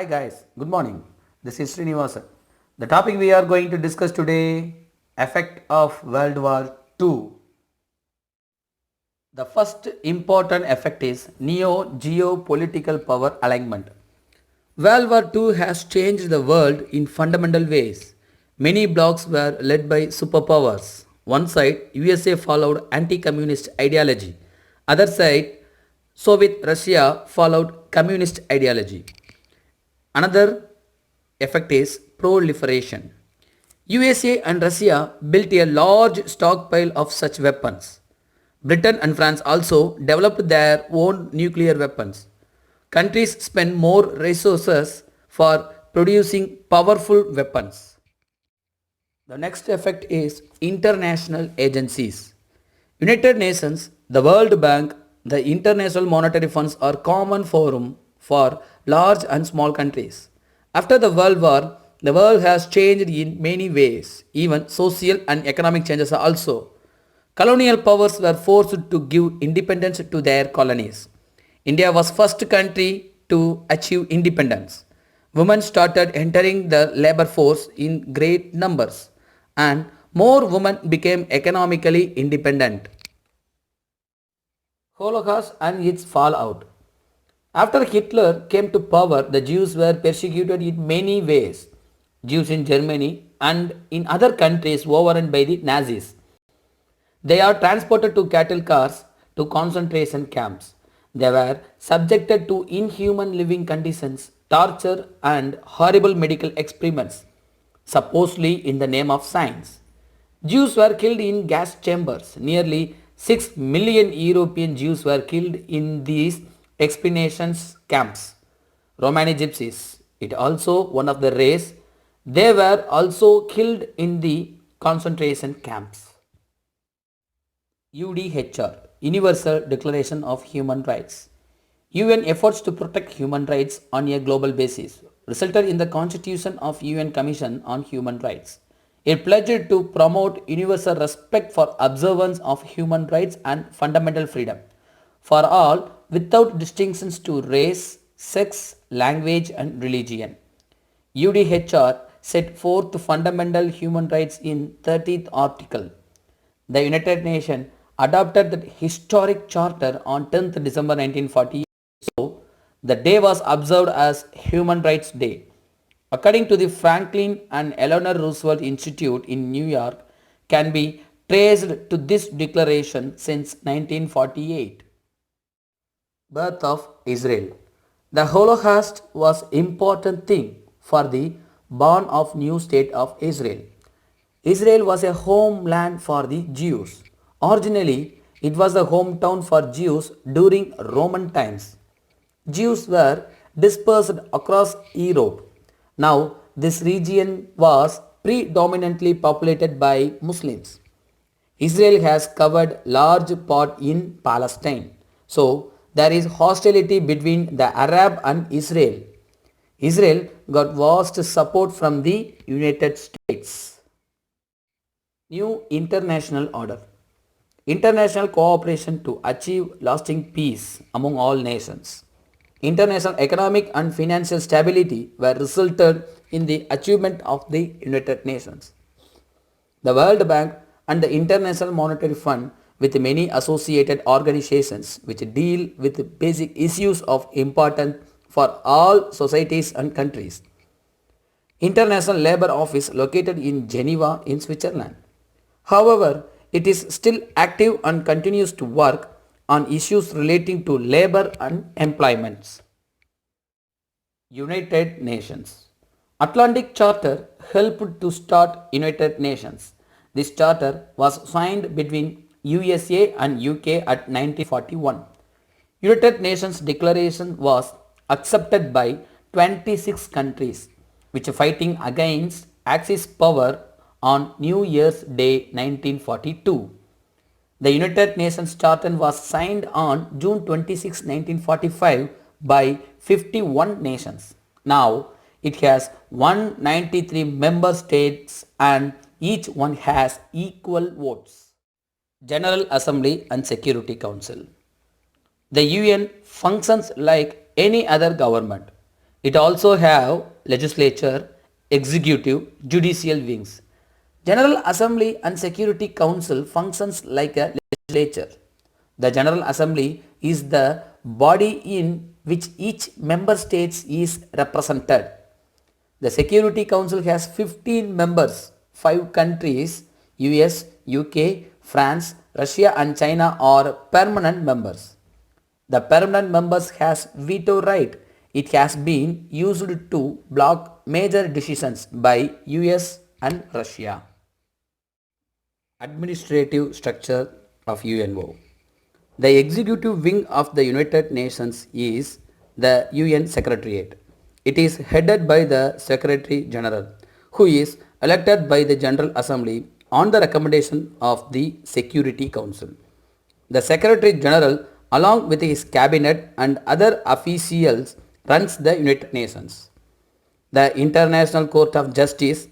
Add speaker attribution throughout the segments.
Speaker 1: Hi guys, good morning. This is Srinivasan. The topic we are going to discuss today, effect of World War II. The first important effect is neo-geopolitical power alignment. World War II has changed the world in fundamental ways. Many blocs were led by superpowers. One side, USA followed anti-communist ideology. Other side, Soviet Russia followed communist ideology. Another effect is proliferation. USA and Russia built a large stockpile of such weapons. Britain and France also developed their own nuclear weapons. Countries spend more resources for producing powerful weapons. The next effect is international agencies. United Nations, the World Bank, the International Monetary Funds are common forum for large and small countries. After the World War, the world has changed in many ways, even social and economic changes also. Colonial powers were forced to give independence to their colonies. India was first country to achieve independence. Women started entering the labor force in great numbers and more women became economically independent. Holocaust and its fallout. After Hitler came to power, the Jews were persecuted in many ways. Jews in Germany and in other countries overrun by the Nazis. They are transported to cattle cars to concentration camps. They were subjected to inhuman living conditions, torture, and horrible medical experiments, supposedly in the name of science. Jews were killed in gas chambers. Nearly 6 million European Jews were killed in these extermination camps. Romani Gypsies, it also one of the race, they were also killed in the concentration camps. UDHR, Universal Declaration of Human Rights. UN efforts to protect human rights on a global basis resulted in the constitution of UN Commission on Human Rights. It pledged to promote universal respect for observance of human rights and fundamental freedom for all without distinctions to race, sex, language and religion. UDHR set forth fundamental human rights in 30th article. The United Nations adopted the historic charter on 10th December 1948. So, the day was observed as Human Rights Day. According to the Franklin and Eleanor Roosevelt Institute in New York, can be traced to this declaration since 1948. Birth of Israel. The Holocaust was important thing for the born of new state of Israel. Israel was a homeland for the Jews. Originally, it was the hometown for Jews during Roman times. Jews were dispersed across Europe. Now, this region was predominantly populated by Muslims. Israel has covered large part in Palestine. So, there is hostility between the Arab and Israel. Israel got vast support from the United States. New international order. International cooperation to achieve lasting peace among all nations. International economic and financial stability were resulted in the achievement of the United Nations. The World Bank and the International Monetary Fund with many associated organizations which deal with basic issues of importance for all societies and countries. International Labour Office located in Geneva in Switzerland. However, it is still active and continues to work on issues relating to labor and employment. United Nations. Atlantic Charter helped to start United Nations. This charter was signed between USA and UK at 1941. United Nations Declaration was accepted by 26 countries which are fighting against Axis power on New Year's Day 1942. The United Nations Charter was signed on June 26, 1945 by 51 nations. Now it has 193 member states and each one has equal votes. General Assembly and Security Council. The UN functions like any other government. It also have legislature, executive, judicial wings. General Assembly and Security Council functions like a legislature. The General Assembly is the body in which each member state is represented. The Security Council has 15 members. 5 countries US, UK, France, Russia and China are permanent members. The permanent members has veto right. It has been used to block major decisions by US and Russia. Administrative structure of UNO. The executive wing of the United Nations is the UN Secretariat. It is headed by the Secretary General, who is elected by the General Assembly on the recommendation of the Security Council. The Secretary General, along with his cabinet and other officials, runs the United Nations. The International Court of Justice,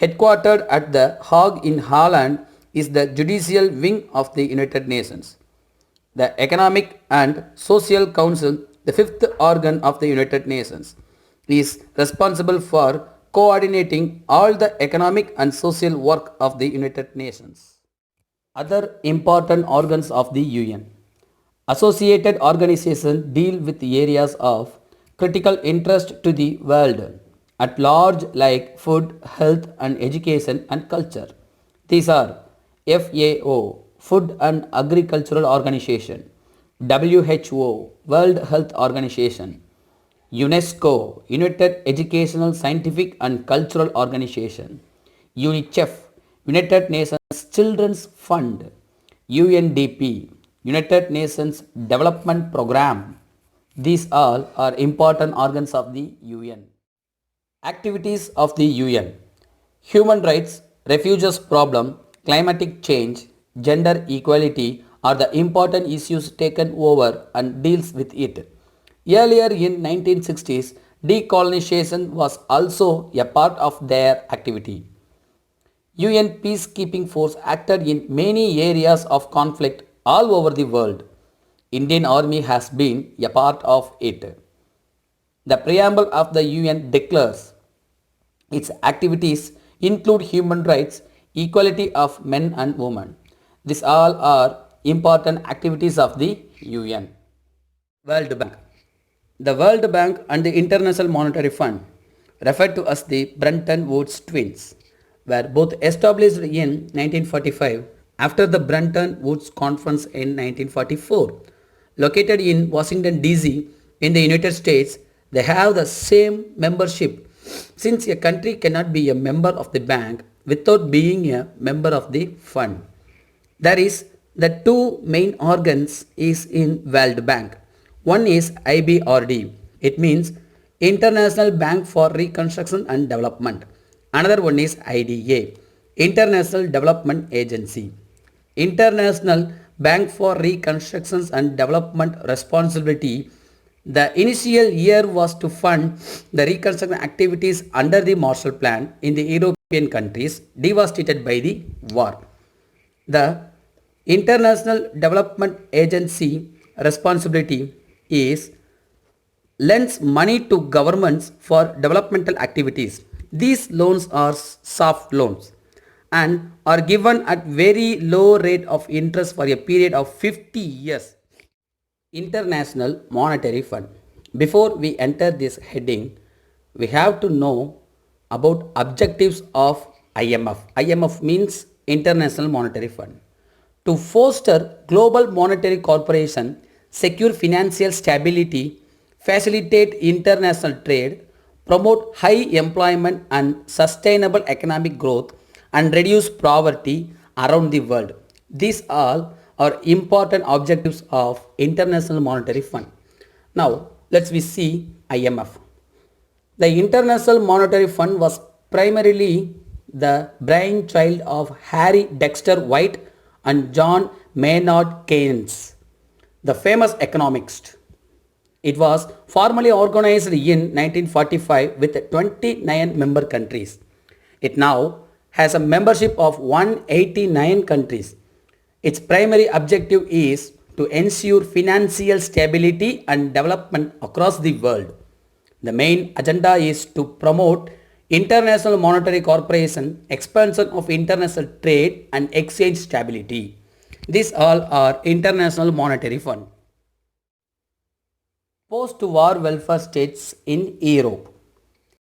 Speaker 1: headquartered at The Hague in Holland, is the judicial wing of the United Nations. The Economic and Social Council, the fifth organ of the United Nations, is responsible for coordinating all the economic and social work of the United Nations. Other important organs of the UN. Associated organizations deal with areas of critical interest to the world at large like food, health and education and culture. These are FAO, Food and Agricultural Organization, WHO, World Health Organization, UNESCO, United Educational, Scientific and Cultural Organization, UNICEF, United Nations Children's Fund, UNDP, United Nations Development Programme. These all are important organs of the UN. Activities of the UN. Human rights, refugees problem, climatic change, gender equality are the important issues taken over and deals with it. Earlier in 1960s, decolonization was also a part of their activity. UN peacekeeping force acted in many areas of conflict all over the world. Indian Army has been a part of it. The preamble of the UN declares its activities include human rights, equality of men and women. These all are important activities of the UN. World Bank. The World Bank and the International Monetary Fund, referred to as the Bretton Woods twins, were both established in 1945 after the Bretton Woods Conference in 1944. Located in Washington DC in the United States, they have the same membership since a country cannot be a member of the bank without being a member of the fund. There is the two main organs is in World Bank. One is IBRD. It means International Bank for Reconstruction and Development. Another one is IDA, International Development Agency. International Bank for Reconstruction and Development responsibility. The initial year was to fund the reconstruction activities under the Marshall Plan in the European countries devastated by the war. The International Development Agency responsibility is lends money to governments for developmental activities. These loans are soft loans and are given at very low rate of interest for a period of 50 years. International Monetary Fund. Before we enter this heading, we have to know about objectives of IMF. IMF means International Monetary Fund. To foster global monetary cooperation, secure financial stability, facilitate international trade, promote high employment and sustainable economic growth, and reduce poverty around the world. These all are important objectives of International Monetary Fund. Now, let's see IMF. The International Monetary Fund was primarily the brainchild of Harry Dexter White and John Maynard Keynes, the famous economist. It was formally organized in 1945 with 29 member countries. It now has a membership of 189 countries. Its primary objective is to ensure financial stability and development across the world. The main agenda is to promote international monetary cooperation, expansion of international trade and exchange stability. These all are International Monetary Fund. Post-war welfare states in Europe.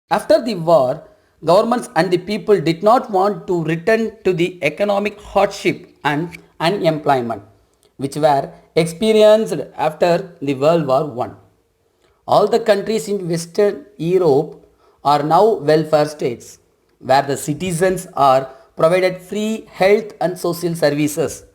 Speaker 1: After the war, governments and the people did not want to return to the economic hardship and unemployment which were experienced after the World War I. All the countries in Western Europe are now welfare states where the citizens are provided free health and social services.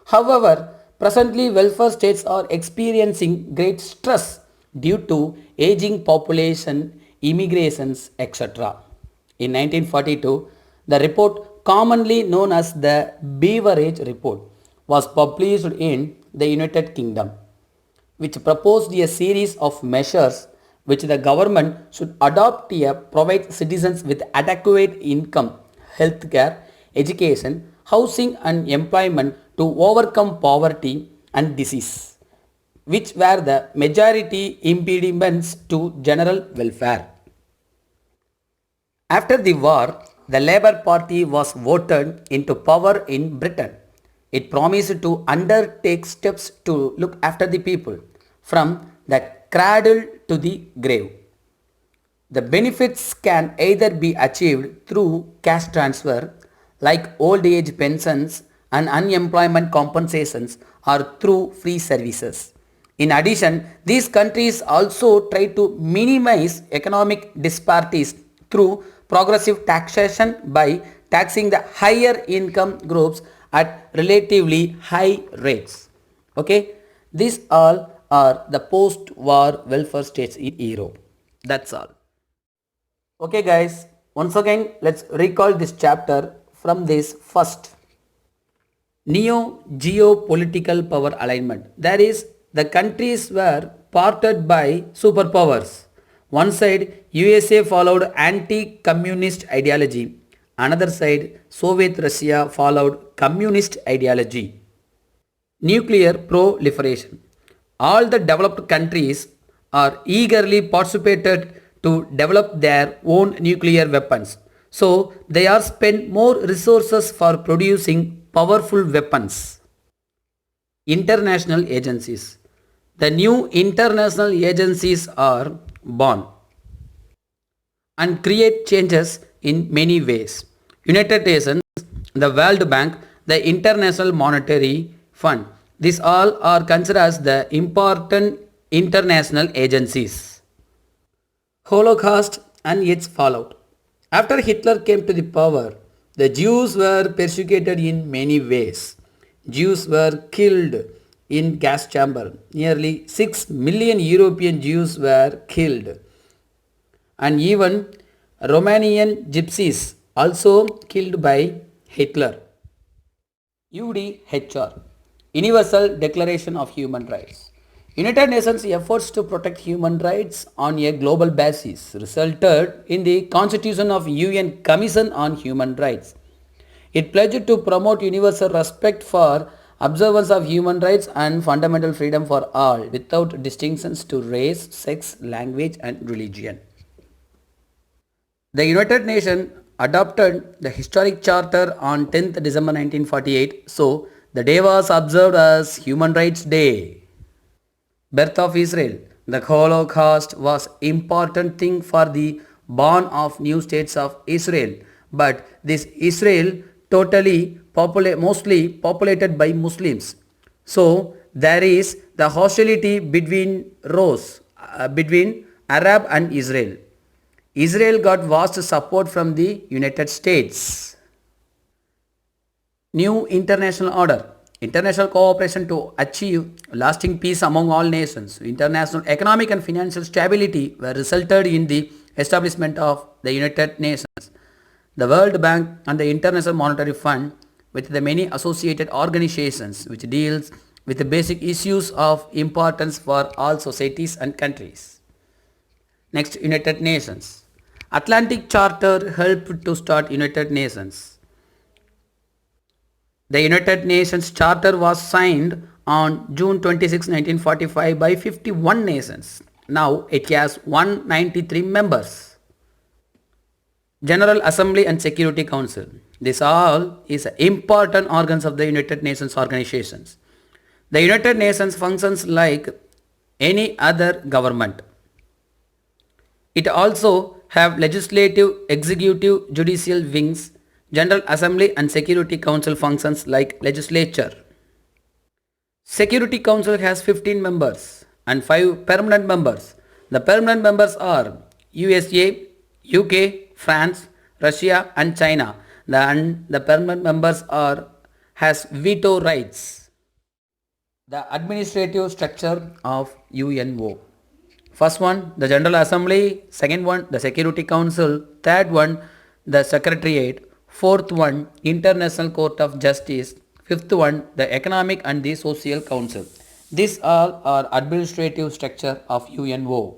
Speaker 1: However, presently welfare states are experiencing great stress due to aging population, immigrations, etc. In 1942, the report commonly known as the Beveridge Report was published in the United Kingdom, which proposed a series of measures which the government should adopt to provide citizens with adequate income, healthcare, education, housing and employment to overcome poverty and disease, which were the majority impediments to general welfare. After the war, the Labour Party was voted into power in Britain. It promised to undertake steps to look after the people from the cradle to the grave. The benefits can either be achieved through cash transfer like old age pensions and unemployment compensations or through free services. In addition, these countries also try to minimize economic disparities through progressive taxation by taxing the higher income groups at relatively high rates. Okay, these all are the post-war welfare states in Europe. That's all. Okay guys, once again let's recall this chapter from this first neo-geopolitical power alignment. That is, the countries were parted by superpowers. One side, USA followed anti-communist ideology. Another side, Soviet Russia followed communist ideology. Nuclear proliferation. All the developed countries are eagerly participated to develop their own nuclear weapons. So they are spend more resources for producing powerful weapons. International agencies. The new international agencies are born and create changes in many ways. United Nations, the World Bank, the International Monetary Fund. These all are considered as the important international agencies. Holocaust and its fallout. After Hitler came to the power, the Jews were persecuted in many ways. Jews were killed in gas chamber. Nearly 6 million European Jews were killed. And even Romanian gypsies also killed by Hitler. UDHR, Universal Declaration of Human Rights. United Nations efforts to protect human rights on a global basis resulted in the Constitution of UN Commission on Human Rights. It pledged to promote universal respect for observance of human rights and fundamental freedom for all without distinctions to race, sex, language and religion. The United Nations adopted the historic charter on 10th December 1948, so the day was observed as Human Rights Day. Birth of Israel. The Holocaust was important thing for the born of new states of Israel, but this Israel mostly populated by Muslims. So there is the hostility between between Arab and Israel. Israel got vast support from the United States. New international order. International cooperation to achieve lasting peace among all nations. International economic and financial stability were resulted in the establishment of the United Nations. The World Bank and the International Monetary Fund with the many associated organizations which deals with the basic issues of importance for all societies and countries. Next, United Nations. Atlantic Charter helped to start United Nations. The United Nations Charter was signed on June 26, 1945 by 51 nations. Now it has 193 members. General Assembly and Security Council. This all is important organs of the United Nations organizations. The United Nations functions like any other government. It also have legislative, executive, judicial wings. General Assembly and Security Council functions like legislature. Security Council has 15 members and 5 permanent members. The permanent members are USA, UK, France, Russia and China. The permanent members has veto rights. The administrative structure of UNO. First one, the General Assembly. Second one, the Security Council. Third one, the Secretariat. Fourth one, International Court of Justice. Fifth one, the Economic and the Social Council. These all are administrative structure of UNO.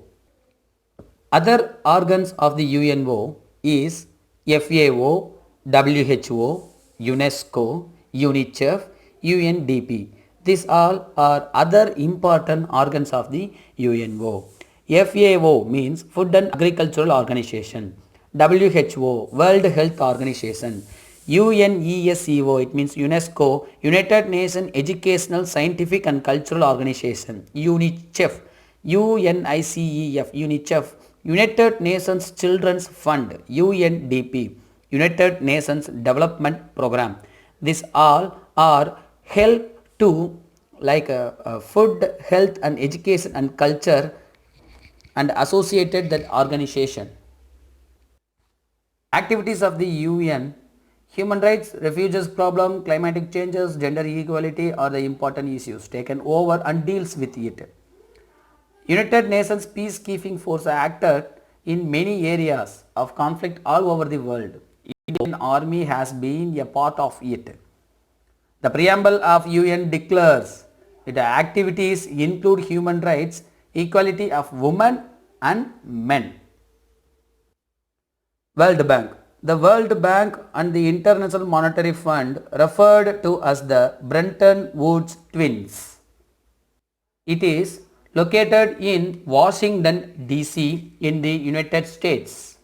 Speaker 1: Other organs of the UNO is FAO, WHO, UNESCO, UNICEF, UNDP. These all are other important organs of the UNO. FAO means Food and Agricultural Organization. WHO, World Health Organization. UNESCO, it means UNESCO, United Nations Educational, Scientific and Cultural Organization. UNICEF, UNICEF, United Nations Children's Fund. UNDP, United Nations Development Program. These all are help to food, health and education and culture and associated that organization. Activities of the UN. Human rights, refugees problem, climatic changes, gender equality are the important issues taken over and deals with it. United Nations peacekeeping force acted in many areas of conflict all over the world. Indian Army has been a part of it. The preamble of UN declares that activities include human rights, equality of women and men. World Bank. The World Bank and the International Monetary Fund referred to as the Bretton Woods twins. It is located in Washington DC in the United States.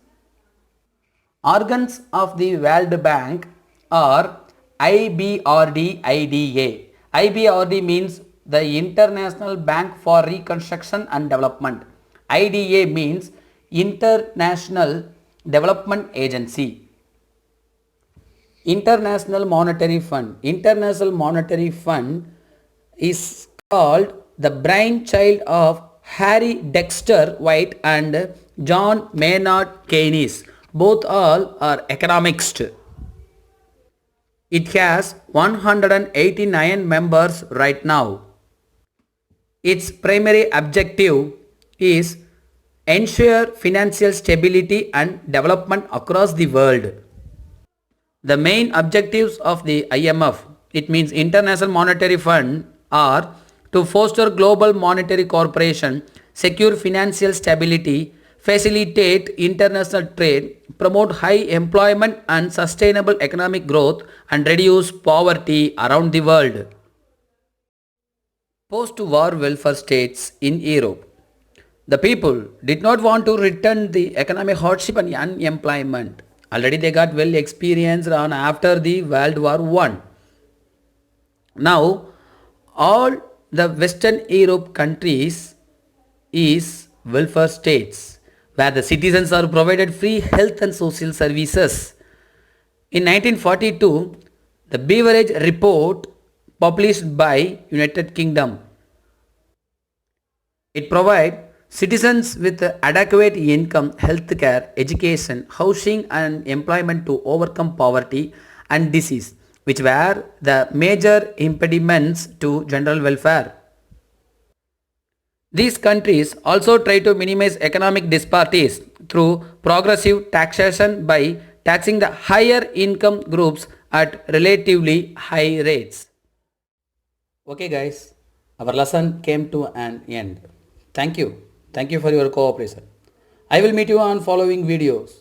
Speaker 1: Organs of the World Bank are IBRD IDA. IBRD means the International Bank for Reconstruction and Development. IDA means International Development Agency. International Monetary Fund. International Monetary Fund is called the brainchild of Harry Dexter White and John Maynard Keynes. Both all are economists. It has 189 members right now. Its primary objective is ensure financial stability and development across the world. The main objectives of the IMF, it means International Monetary Fund, are to foster global monetary cooperation, secure financial stability, facilitate international trade, promote high employment and sustainable economic growth, and reduce poverty around the world. Post-war welfare states in Europe. The people did not want to return the economic hardship and unemployment. Already they got well experienced on after the World War I. Now, all the Western Europe countries is welfare states where the citizens are provided free health and social services. In 1942, the Beveridge Report published by United Kingdom. It provides citizens with adequate income, healthcare, education, housing and employment to overcome poverty and disease, which were the major impediments to general welfare. These countries also try to minimize economic disparities through progressive taxation by taxing the higher income groups at relatively high rates. Okay guys, our lesson came to an end. Thank you. Thank you for your cooperation. I will meet you on following videos.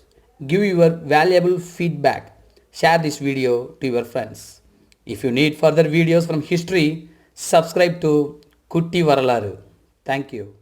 Speaker 1: Give your valuable feedback. Share this video to your friends. If you need further videos from history, subscribe to Kutti Varalaru. Thank you.